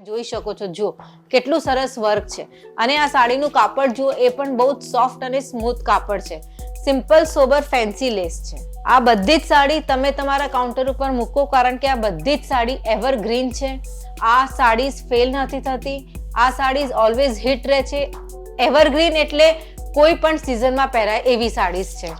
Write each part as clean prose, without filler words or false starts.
જોઈ શકો છો, જો કેટલું સરસ વર્ક છે અને આ સાડીનું કાપડ જુઓ, એ પણ બહુ જ સોફ્ટ અને સ્મૂથ કાપડ છે. સિમ્પલ સોબર ફેન્સી લેસ છે. આ બધી જ સાડી તમે તમારા કાઉન્ટર ઉપર મૂકો, કારણ કે આ બધી જ સાડી એવરગ્રીન છે. આ સાડી ફેલ નથી થતી. આ સાડી ઓલવેઝ હિટ રહે છે. એવરગ્રીન એટલે કોઈ પણ સિઝનમાં પહેરાય એવી સાડીઝ છે.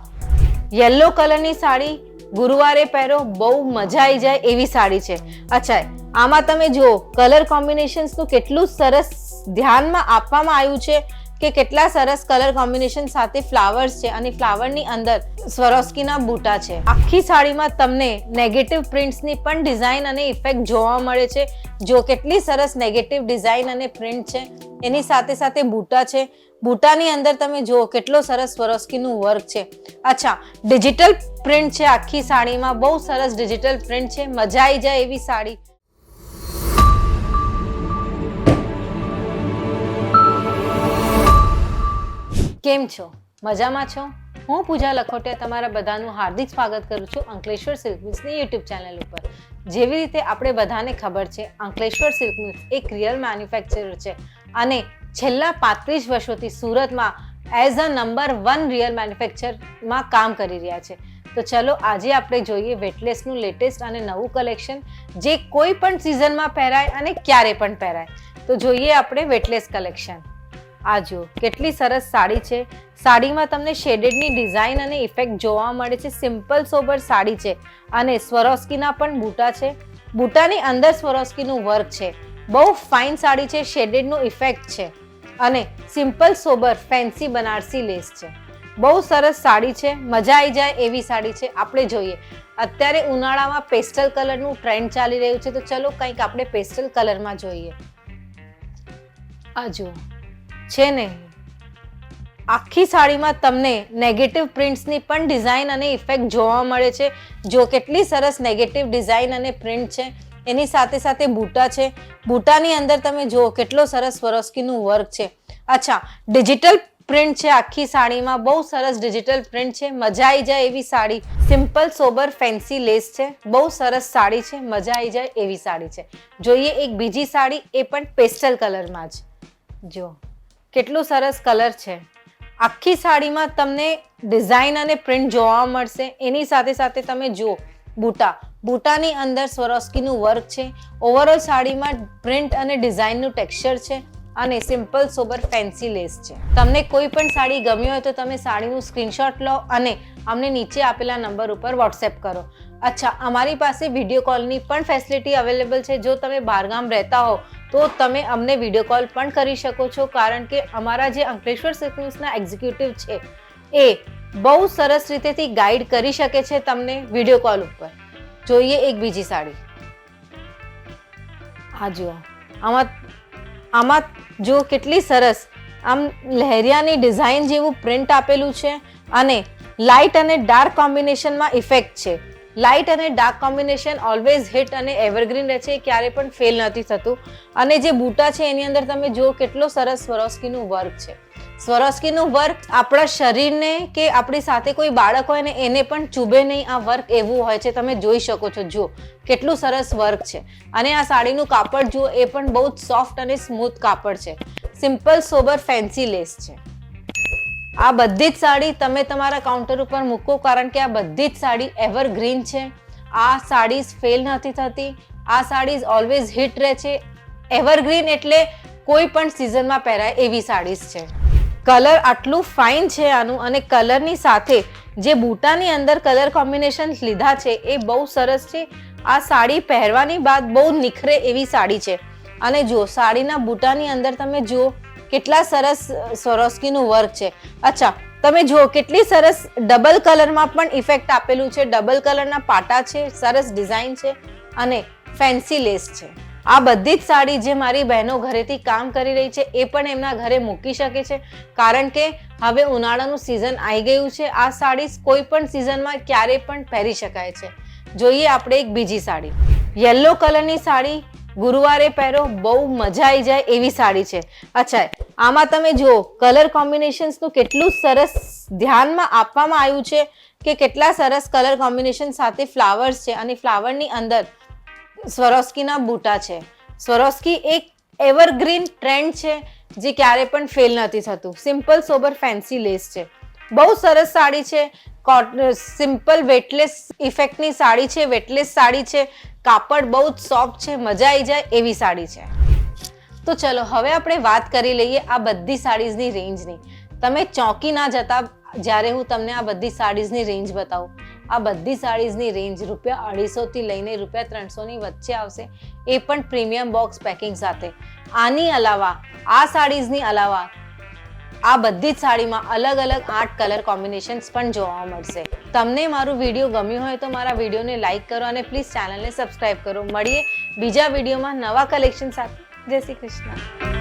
યલો કલરની સાડી ગુરુવારે પહેરો, બહુ મજા આવી જાય એવી સાડી છે. અચ્છા, આમાં તમે જુઓ કલર કોમ્બિનેશન્સનું કેટલું સરસ ધ્યાનમાં આપવામાં આવ્યું છે કે કેટલા સરસ કલર કોમ્બિનેશન સાથે ફ્લાવર્સ છે અને ફ્લાવરની અંદર સ્વરોસ્કીના બૂટા છે. આખી સાડીમાં તમને નેગેટિવ પ્રિન્ટ્સની પણ ડિઝાઇન અને ઇફેક્ટ જોવા મળે છે. જો કેટલી સરસ નેગેટિવ ડિઝાઇન અને પ્રિન્ટ છે, એની સાથે સાથે બૂટા છે. બૂટાની અંદર તમે જુઓ કેટલો સરસ સ્વરોસ્કીનું વર્ક છે. અચ્છા, ડિજિટલ પ્રિન્ટ છે આખી સાડીમાં, બહુ સરસ ડિજિટલ પ્રિન્ટ છે. મજા આવી જાય એવી સાડી. કેમ છો? મજામાં છો? હું પૂજા લખોટિયા તમારા બધાનું હાર્દિક સ્વાગત કરું છું અંકલેશ્વર સિલ્ક મિલ્સની યુટ્યુબ ચેનલ ઉપર. જેવી રીતે આપણે બધાને ખબર છે, અંકલેશ્વર સિલ્ક મિલ્સ એક રિયલ મેન્યુફેક્ચરર છે અને છેલ્લા 35 વર્ષોથી સુરતમાં એઝ અ નંબર 1 રિયલ મેન્યુફેક્ચરમાં કામ કરી રહ્યા છે. તો ચલો આજે આપણે જોઈએ વેટલેસનું લેટેસ્ટ અને નવું કલેક્શન, જે કોઈ પણ સિઝનમાં પહેરાય અને ક્યારે પણ પહેરાય. તો જોઈએ આપણે વેટલેસ કલેક્શન. આ જુઓ કેટલી સરસ સાડી છે. સાડીમાં તમને શેડેડની ડિઝાઇન અને ઇફેક્ટ જોવા મળે છે. સિમ્પલ સોબર સાડી છે અને સ્વરોસ્કીના પણ બૂટા છે. બૂટાની અંદર સ્વરોસ્કીનું વર્ક છે. બહુ ફાઇન સાડી છે. શેડેડનું ઇફેક્ટ છે અને simple sober fancy Banarasi lace છે. બહુ સરસ સાડી છે. મજા આવી જાય એવી સાડી છે. આપણે જોઈએ અત્યારે ઉનાળામાં પેસ્ટલ કલરનું ટ્રેન્ડ ચાલી રહ્યું છે, તો ચલો કંઈક આપણે પેસ્ટલ કલરમાં જોઈએ. આ જુઓ છે ને, આખી સાડીમાં તમને નેગેટિવ પ્રિન્ટ્સની પણ ડિઝાઇન અને ઇફેક્ટ જોવા મળે છે. જો કેટલી સરસ નેગેટિવ ડિઝાઇન અને પ્રિન્ટ છે, એની સાથે સાથે બૂટા છે. બૂટાની અંદર તમે જુઓ કેટલો સરસ સ્વરોસ્કીનું વર્ક છે. અચ્છા, ડિજિટલ પ્રિન્ટ છે આખી સાડીમાં, બહુ સરસ ડિજિટલ પ્રિન્ટ છે. મજા આવી જાય એવી sari. Simple sober fancy lace છે. બહુ સરસ સાડી છે. મજા આવી જાય એવી સાડી છે. જોઈએ એક બીજી સાડી, એ પણ પેસ્ટલ કલરમાં જ. જો કેટલું સરસ કલર છે. આખી સાડીમાં તમને ડિઝાઇન અને પ્રિન્ટ જોવા મળશે. એની સાથે સાથે તમે જુઓ બૂટાની અંદર સ્વરોસ્કીનું વર્ક છે. ઓવરઓલ સાડીમાં પ્રિન્ટ અને ડિઝાઇનનું ટેક્સચર છે અને સિમ્પલ સોબર ફેન્સી લેસ છે. તમને કોઈ પણ સાડી ગમી હોય તો તમે સાડીનું સ્ક્રીનશોટ લો અને અમને નીચે આપેલા નંબર ઉપર વોટ્સએપ કરો. અચ્છા, અમારી પાસે વિડીયો કોલની પણ ફેસિલિટી અવેલેબલ છે. જો તમે બહારગામ રહેતા હો તો તમે અમને વિડીયો કોલ પણ કરી શકો છો, કારણ કે અમારા જે અંકલેશ્વર સિલ્ક મિલ્સના એક્ઝિક્યુટિવ છે એ બહુ સરસ રીતેથી ગાઈડ કરી શકે છે તમને વિડીયો કોલ ઉપર. જોઈએ એક બીજી સાડી. આ જુઓ, આમાં જો કેટલી સરસ આમ લહેરિયાની ડિઝાઇન જેવું પ્રિન્ટ આપેલું છે અને લાઇટ અને ડાર્ક કોમ્બિનેશનમાં ઇફેક્ટ છે. લાઇટ અને ડાર્ક કોમ્બિનેશન ઓલવેઝ હિટ અને એવરગ્રીન રહે છે, ક્યારે પણ ફેલ નથી થતું. અને જે બૂટા છે એની અંદર તમે જુઓ કેટલો સરસ સ્વરોસ્કીનું વર્ક છે. સ્વરોસ્કીનું વર્ક આપણા શરીરને કે આપણી સાથે કોઈ બાળક હોય ને એને પણ ચૂબે નહીં. આ વર્ક એવું હોય છે, તમે જોઈ શકો છો. જુઓ કેટલું સરસ વર્ક છે અને આ સાડીનું કાપડ જુઓ, એ પણ બહુ જ સોફ્ટ અને સ્મૂથ કાપડ છે. સિમ્પલ સોબર ફેન્સી લેસ છે. આ બધી જ સાડી તમે તમારા કાઉન્ટર ઉપર મૂકો, કારણ કે આ બધી જ સાડી એવરગ્રીન છે. આ સાડીઝ ફેલ નથી થતી. આ સાડીઝ ઓલવેઝ હિટ રહે છે. એવરગ્રીન એટલે કોઈ પણ સિઝનમાં પહેરાય એવી સાડીઝ છે. કલર આટલું ફાઇન છે આનું, અને કલરની સાથે જે બૂટાની અંદર કલર કોમ્બિનેશન લીધા છે એ બહુ સરસ છે. આ સાડી પહેરવાની બાદ બહુ નિખરે એવી સાડી છે. અને જુઓ સાડીના બૂટાની અંદર તમે જુઓ કેટલા સરસ સ્વરોસ્કીનું વર્ક છે. અચ્છા, તમે જુઓ કેટલી સરસ ડબલ કલરમાં પણ ઇફેક્ટ આપેલું છે. ડબલ કલરના પાટા છે, સરસ ડિઝાઇન છે અને ફેન્સી લેસ છે. આ બધી જ સાડી જે મારી બહેનો ઘરેથી કામ કરી રહી છે એ પણ એમના ઘરે મૂકી શકે છે, કારણ કે હવે ઉનાળાનું સિઝન આવી ગયું છે. આ સાડી કોઈ પણ સિઝનમાં ક્યારે પણ પહેરી શકાય છે. જોઈએ આપણે એક બીજી સાડી. યલો કલરની સાડી ગુરુવારે પહેરો, બહુ મજા આવી જાય એવી સાડી છે. અચ્છા, આમાં તમે જુઓ કલર કોમ્બિનેશન્સનું કેટલું સરસ ધ્યાનમાં આપવામાં આવ્યું છે કે કેટલા સરસ કલર કોમ્બિનેશન સાથે ફ્લાવર્સ છે અને ફ્લાવરની અંદર સ્વરોસ્કીના બૂટા છે. સ્વરોસ્કી એક એવરગ્રીન ટ્રેન્ડ છે જે ક્યારે પણ ફેલ નથી થતું. સિમ્પલ સોબર ફેન્સી લેસ છે. બહુ સરસ સાડી છે. સિમ્પલ વેટલેસ ઇફેક્ટની સાડી છે, વેટલેસ સાડી છે. કાપડ બહુ જ સોફ્ટ છે, મજા આવી જાય એવી સાડી છે. તો ચલો હવે આપણે વાત કરી લઈએ આ બધી સાડીઝની રેન્જની. તમે ચોંકી ના જતા જ્યારે હું તમને આ બધી સાડીઝની રેન્જ બતાવું. આ બધી સાડીઝની રેન્જ ₹250 થી લઈને ₹300 ની વચ્ચે આવશે, એ પણ પ્રીમિયમ બોક્સ પેકિંગ સાથે. આની અલાવા આ સાડીઝની અલાવા આ બધી જ સાડીમાં અલગ અલગ 8 કલર કોમ્બિનેશન્સ પણ જોવા મળશે. તમને મારું વિડીયો ગમ્યું હોય તો મારા વિડીયોને લાઈક કરો અને પ્લીઝ ચેનલને સબસ્ક્રાઇબ કરો. મળીએ બીજા વિડીયોમાં નવા કલેક્શન સાથે. જય શ્રી કૃષ્ણ.